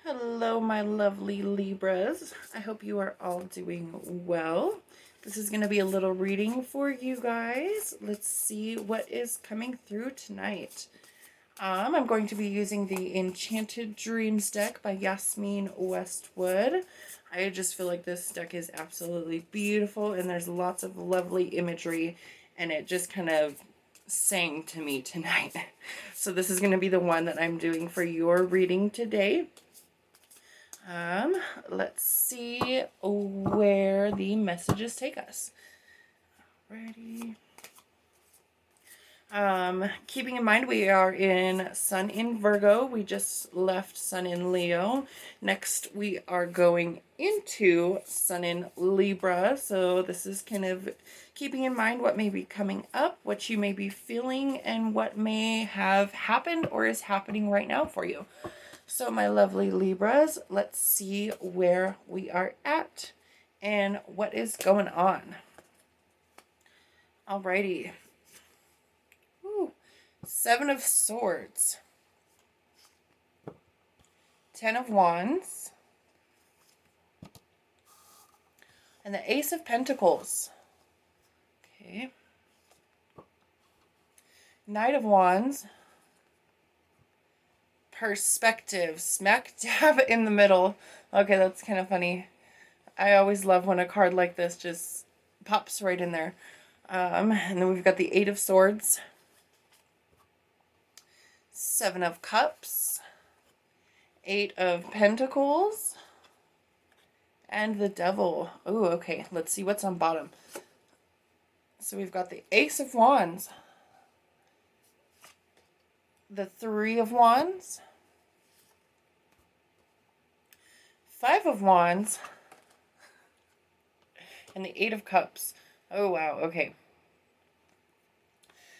Hello, my lovely Libras. I hope you are all doing well. This is going to be a little reading for you guys. Let's see what is coming through tonight. I'm going to be using the Enchanted Dreams deck by Yasmin Westwood. I just feel like this deck is absolutely beautiful, and there's lots of lovely imagery, and it just kind of sang to me tonight. So this is going to be the one that I'm doing for your reading today. Let's see where the messages take us. Alrighty. Keeping in mind we are in Sun in Virgo. We just left Sun in Leo. Next we are going into Sun in Libra. So this is kind of keeping in mind what may be coming up, what you may be feeling, and what may have happened or is happening right now for you. So my lovely Libras, let's see where we are at and what is going on. Alrighty. Ooh, 7 of Swords. 10 of Wands. And the Ace of Pentacles. Okay. Knight of Wands. Perspective, smack dab in the middle. Okay, that's kind of funny. I always love when a card like this just pops right in there. And then we've got the 8 of Swords, 7 of Cups, 8 of Pentacles, and the Devil. Ooh, okay, let's see what's on bottom. So we've got the Ace of Wands, the 3 of Wands, 5 of Wands, and the 8 of Cups. Oh, wow, okay.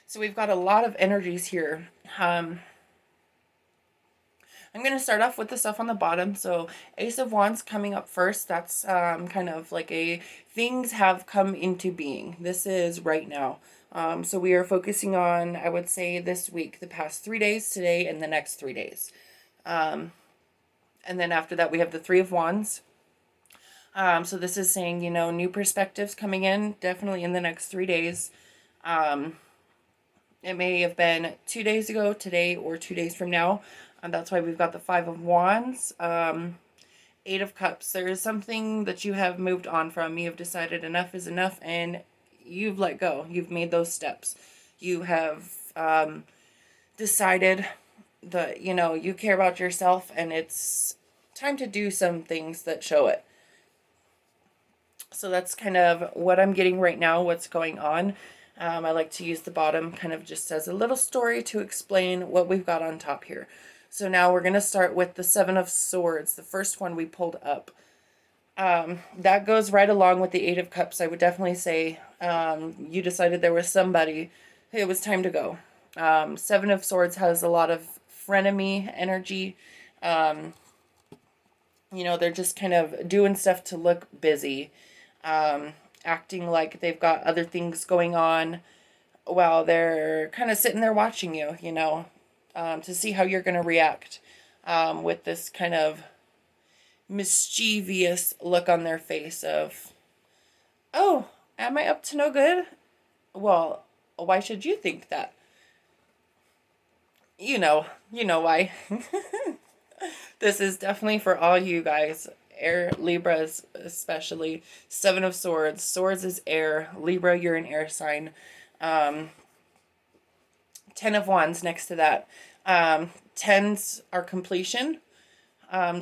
So we've got a lot of energies here. I'm going to start off with the stuff on the bottom. So Ace of Wands coming up first. That's kind of like a things have come into being. This is right now. So we are focusing on, I would say, this week, the past 3 days, today, and the next 3 days. And then after that, we have the 3 of Wands. So this is saying, you know, new perspectives coming in, definitely in the next 3 days. It may have been 2 days ago, today, or 2 days from now. That's why we've got the 5 of Wands, 8 of Cups. There is something that you have moved on from. You have decided enough is enough, and you've let go. You've made those steps. You have decided that, you know, you care about yourself, and it's time to do some things that show it. So that's kind of what I'm getting right now, what's going on. I like to use the bottom kind of just as a little story to explain what we've got on top here. So now we're going to start with the 7 of Swords, the first one we pulled up. That goes right along with the 8 of Cups. I would definitely say you decided there was somebody, it was time to go. 7 of Swords has a lot of frenemy energy. You know, they're just kind of doing stuff to look busy. Acting like they've got other things going on while they're kind of sitting there watching you, you know, to see how you're going to react with this kind of mischievous look on their face of, oh, am I up to no good? Well, why should you think that? You know why. This is definitely for all you guys. Air Libras especially. 7 of Swords. Swords is air. Libra, you're an air sign. 10 of Wands next to that. 10s are completion.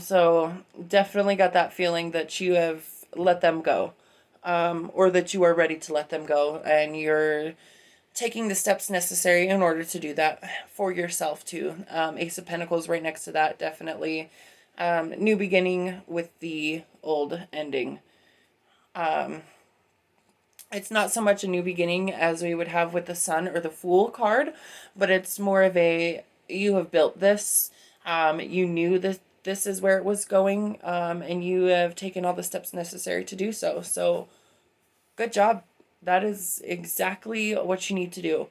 So definitely got that feeling that you have let them go. Or that you are ready to let them go. And you're taking the steps necessary in order to do that for yourself too. Ace of Pentacles right next to that, definitely. New beginning with the old ending. It's not so much a new beginning as we would have with the Sun or the Fool card, but it's more of a, you have built this, you knew that this is where it was going, and you have taken all the steps necessary to do so. So, good job. That is exactly what you need to do.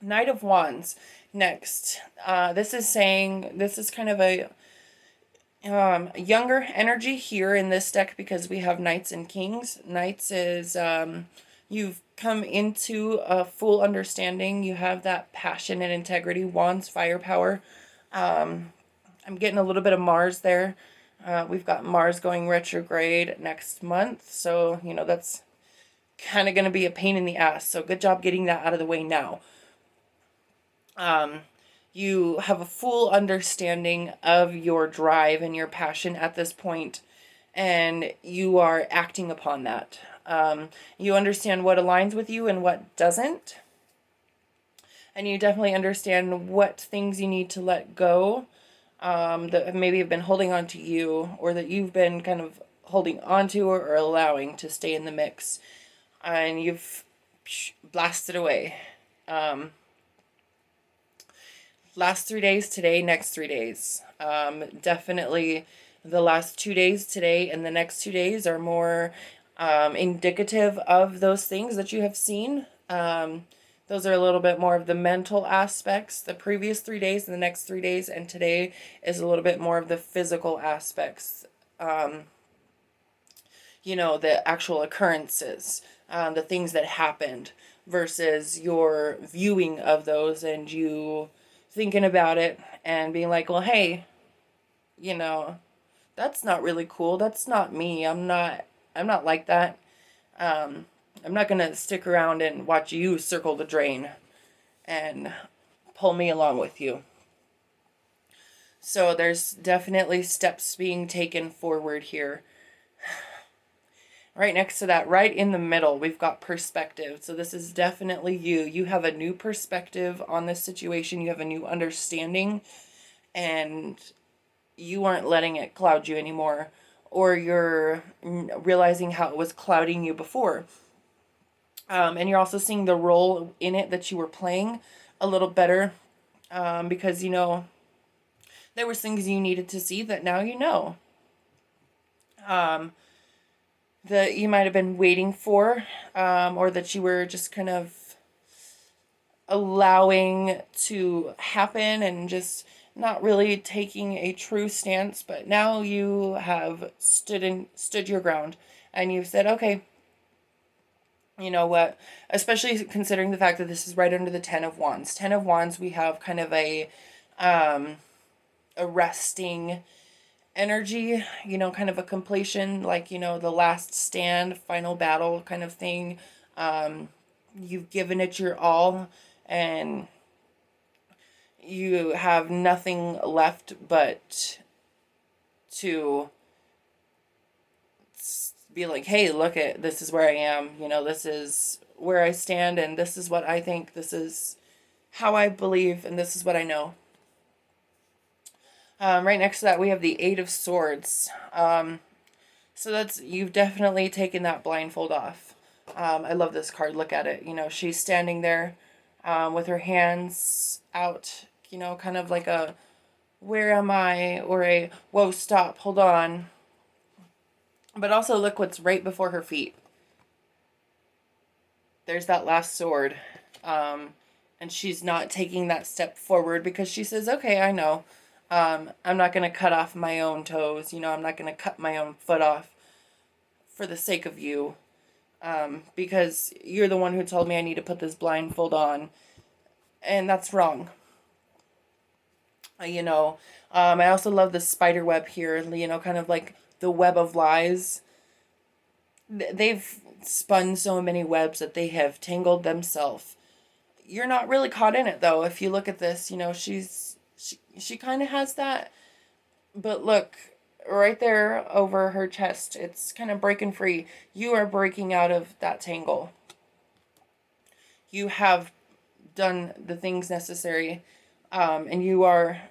Knight of Wands. Next, this is saying, this is kind of a younger energy here in this deck because we have Knights and Kings. Knights is you've come into a full understanding. You have that passion and integrity. Wands, firepower. I'm getting a little bit of Mars there. We've got Mars going retrograde next month. So, that's kind of going to be a pain in the ass. So good job getting that out of the way now. You have a full understanding of your drive and your passion at this point, and you are acting upon that. You understand what aligns with you and what doesn't. And you definitely understand what things you need to let go, that maybe have been holding on to you, or that you've been kind of holding on to or allowing to stay in the mix. And you've blasted away. Last 3 days today, next 3 days. Definitely the last 2 days today and the next 2 days are more indicative of those things that you have seen. Those are a little bit more of the mental aspects. The previous 3 days and the next 3 days and today is a little bit more of the physical aspects. The actual occurrences, the things that happened versus your viewing of those and you thinking about it and being like, well, hey, that's not really cool. That's not me. I'm not like that. I'm not going to stick around and watch you circle the drain and pull me along with you. So there's definitely steps being taken forward here. Right next to that, right in the middle, we've got perspective. So this is definitely you. You have a new perspective on this situation. You have a new understanding, and you aren't letting it cloud you anymore, or you're realizing how it was clouding you before. And you're also seeing the role in it that you were playing a little better, because, there was things you needed to see that now you know. That you might have been waiting for, or that you were just kind of allowing to happen and just not really taking a true stance. But now you have stood your ground, and you've said, okay, you know what? Especially considering the fact that this is right under the Ten of Wands. Ten of Wands, we have kind of a resting energy, kind of a completion, like, the last stand, final battle kind of thing. You've given it your all, and you have nothing left but to be like, hey, look, this is where I am, this is where I stand, and this is what I think, this is how I believe, and this is what I know. Right next to that, we have the Eight of Swords. So you've definitely taken that blindfold off. I love this card. Look at it. She's standing there with her hands out, kind of like a, where am I? Or a, whoa, stop, hold on. But also look what's right before her feet. There's that last sword. And she's not taking that step forward because she says, okay, I know. I'm not going to cut off my own toes. I'm not going to cut my own foot off for the sake of you. Because you're the one who told me I need to put this blindfold on. And that's wrong. I also love the spider web here, kind of like the web of lies. They've spun so many webs that they have tangled themselves. You're not really caught in it, though. If you look at this, she kind of has that, but look, right there over her chest, it's kind of breaking free. You are breaking out of that tangle. You have done the things necessary, and you are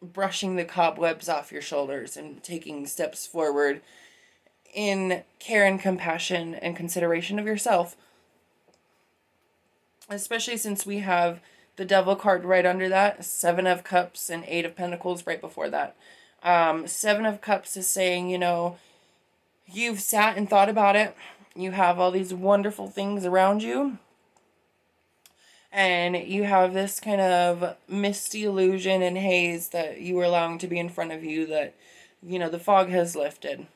brushing the cobwebs off your shoulders and taking steps forward in care and compassion and consideration of yourself. Especially since we have the Devil card right under that, Seven of Cups and Eight of Pentacles right before that. Seven of Cups is saying, you've sat and thought about it. You have all these wonderful things around you. And you have this kind of misty illusion and haze that you were allowing to be in front of you, that, the fog has lifted.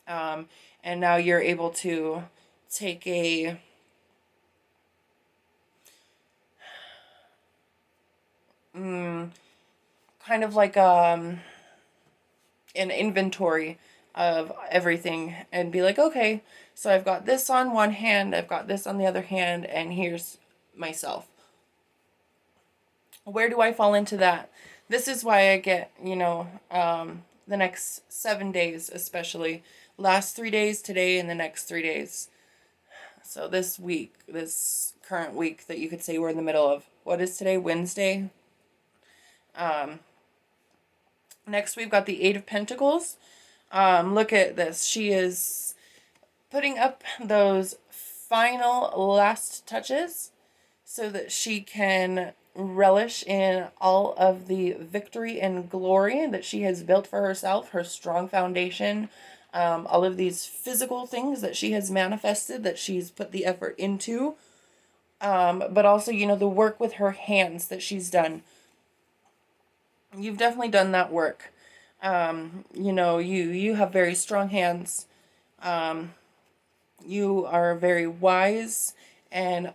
Um, and now you're able to take a kind of like an inventory of everything and be like, okay, so I've got this on one hand, I've got this on the other hand, and here's myself. Where do I fall into that? This is why I get, the next 7 days, especially last 3 days, today, and the next 3 days. So this week, this current week that you could say we're in the middle of, what is today? Wednesday. Next we've got the Eight of Pentacles. Look at this. She is putting up those final last touches so that she can relish in all of the victory and glory that she has built for herself, her strong foundation, all of these physical things that she has manifested, that she's put the effort into, but also, the work with her hands that she's done. You've definitely done that work. You have very strong hands. You are very wise and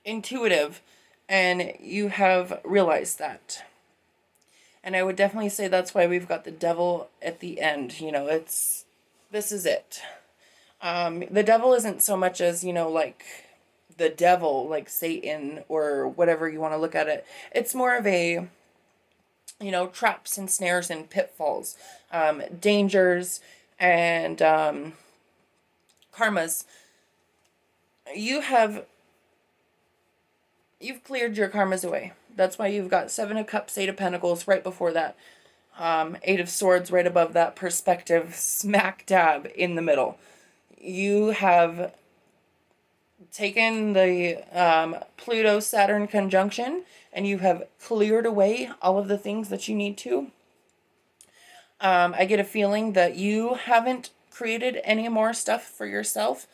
intuitive, and you have realized that. And I would definitely say that's why we've got the devil at the end. This is it. The devil isn't so much as, like the devil, like Satan or whatever you want to look at it. It's more of a, traps and snares and pitfalls, dangers and karmas. You've cleared your karmas away. That's why you've got Seven of Cups, Eight of Pentacles right before that. Eight of Swords right above that, perspective smack dab in the middle. You have taken the Pluto-Saturn conjunction and you have cleared away all of the things that you need to. I get a feeling that you haven't created any more stuff for yourself.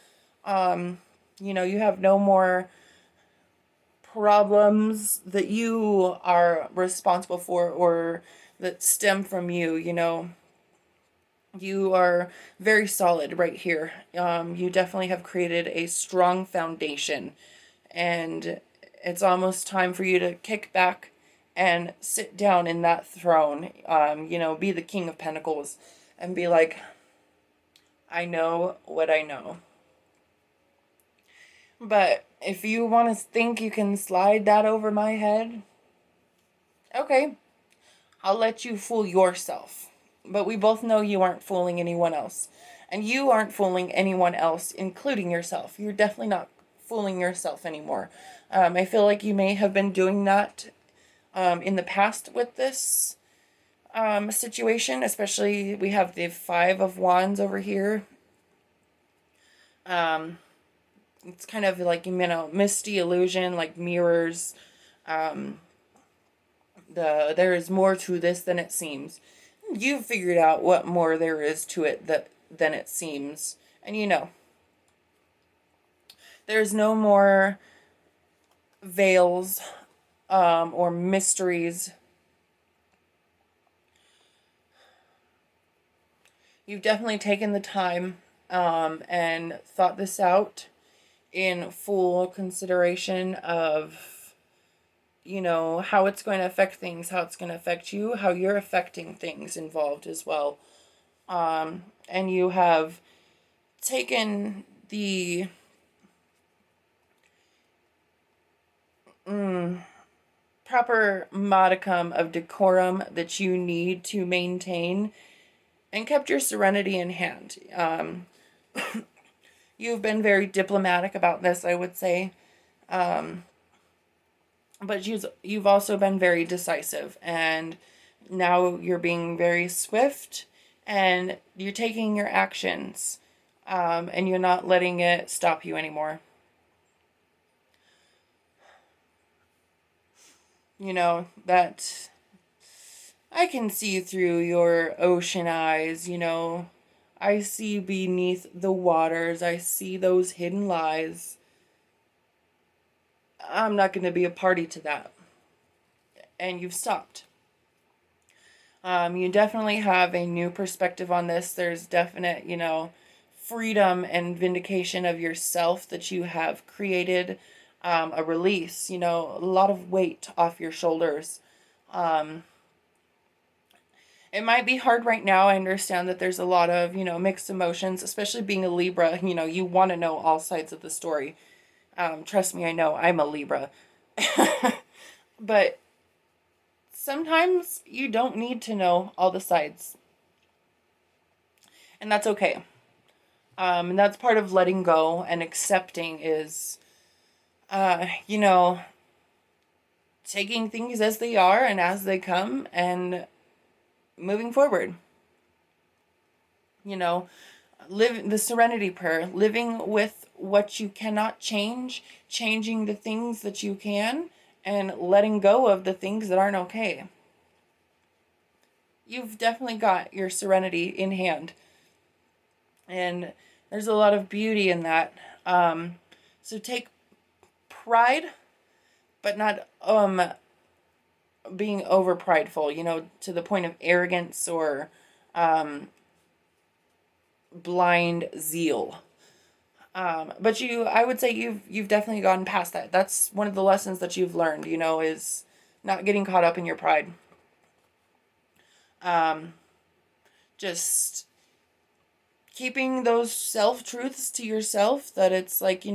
You have no more problems that you are responsible for or that stem from you. You are very solid right here. You definitely have created a strong foundation, and it's almost time for you to kick back and sit down in that throne, be the King of Pentacles and be like, I know what I know. But if you want to think you can slide that over my head, okay, I'll let you fool yourself. But we both know you aren't fooling anyone else. And you aren't fooling anyone else, including yourself. You're definitely not fooling yourself anymore. I feel like you may have been doing that in the past with this situation. Especially, we have the Five of Wands over here. It's kind of like, misty illusion, like mirrors. There is more to this than it seems. You've figured out what more there is to it than it seems. And there's no more veils or mysteries. You've definitely taken the time and thought this out in full consideration of, how it's going to affect things, how it's going to affect you, how you're affecting things involved as well. And you have taken the proper modicum of decorum that you need to maintain and kept your serenity in hand. You've been very diplomatic about this, I would say. But you've also been very decisive, and now you're being very swift, and you're taking your actions, and you're not letting it stop you anymore. That I can see through your ocean eyes, I see beneath the waters, I see those hidden lies. I'm not going to be a party to that. And you've stopped. You definitely have a new perspective on this. There's definite, freedom and vindication of yourself that you have created, a release, a lot of weight off your shoulders. Um, it might be hard right now. I understand that there's a lot of, mixed emotions, especially being a Libra. You want to know all sides of the story. Trust me, I know I'm a Libra. But sometimes you don't need to know all the sides. And that's okay. And that's part of letting go and accepting is, uh, you know, taking things as they are and as they come and moving forward. You know, live the serenity prayer, living with what you cannot change, changing the things that you can, and letting go of the things that aren't okay. You've definitely got your serenity in hand. And there's a lot of beauty in that. So take pride, but not being over prideful, to the point of arrogance or blind zeal. But I would say you've definitely gone past that. That's one of the lessons that you've learned, is not getting caught up in your pride. Just keeping those self-truths to yourself, that it's like,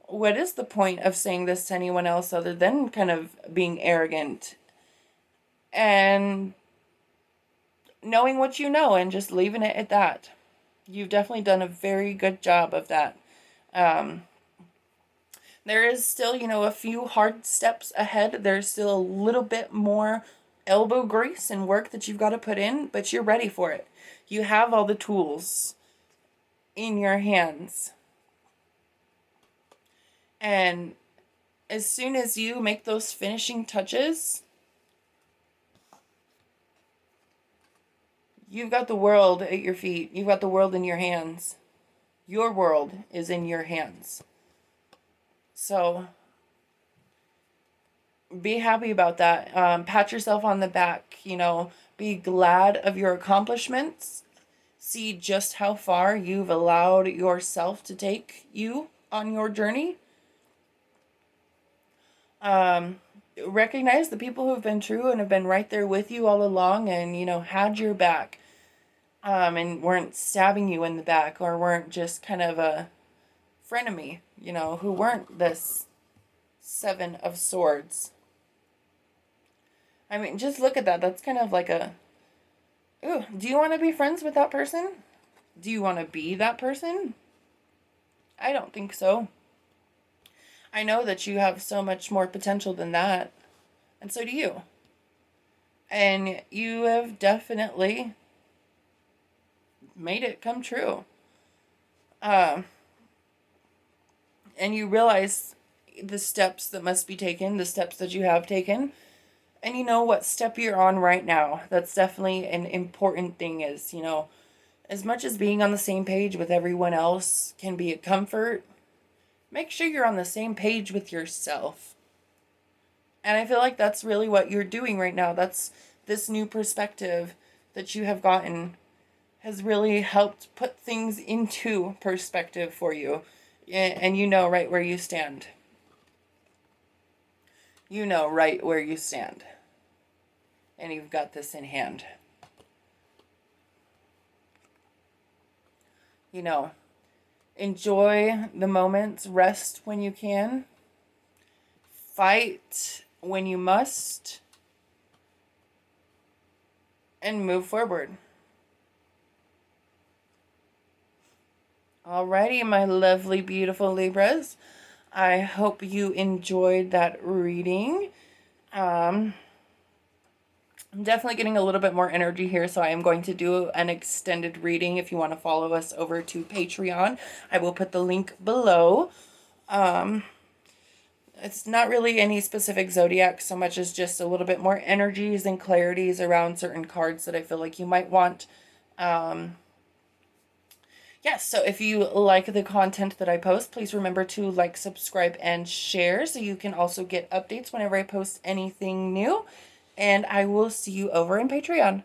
what is the point of saying this to anyone else other than kind of being arrogant and knowing what you know and just leaving it at that. You've definitely done a very good job of that. There is still, a few hard steps ahead. There's still a little bit more elbow grease and work that you've got to put in, but you're ready for it. You have all the tools in your hands. And as soon as you make those finishing touches, you've got the world at your feet. You've got the world in your hands. Your world is in your hands. So be happy about that. Pat yourself on the back, be glad of your accomplishments. See just how far you've allowed yourself to take you on your journey. Recognize the people who have been true and have been right there with you all along and, had your back. And weren't stabbing you in the back or weren't just kind of a frenemy, who weren't this Seven of Swords. I mean, just look at that. That's kind of like ooh, do you want to be friends with that person? Do you want to be that person? I don't think so. I know that you have so much more potential than that. And so do you. And you have definitely made it come true. And you realize the steps that must be taken, the steps that you have taken. And you know what step you're on right now. That's definitely an important thing is, as much as being on the same page with everyone else can be a comfort, make sure you're on the same page with yourself. And I feel like that's really what you're doing right now. That's this new perspective that you have gotten has really helped put things into perspective for you. And you know right where you stand. You know right where you stand. And you've got this in hand. Enjoy the moments, rest when you can, fight when you must, and move forward. Alrighty, my lovely, beautiful Libras. I hope you enjoyed that reading. I'm definitely getting a little bit more energy here, so I am going to do an extended reading. If you want to follow us over to Patreon, I will put the link below. It's not really any specific zodiac so much as just a little bit more energies and clarities around certain cards that I feel like you might want. Yes, so if you like the content that I post, please remember to like, subscribe, and share so you can also get updates whenever I post anything new. And I will see you over in Patreon.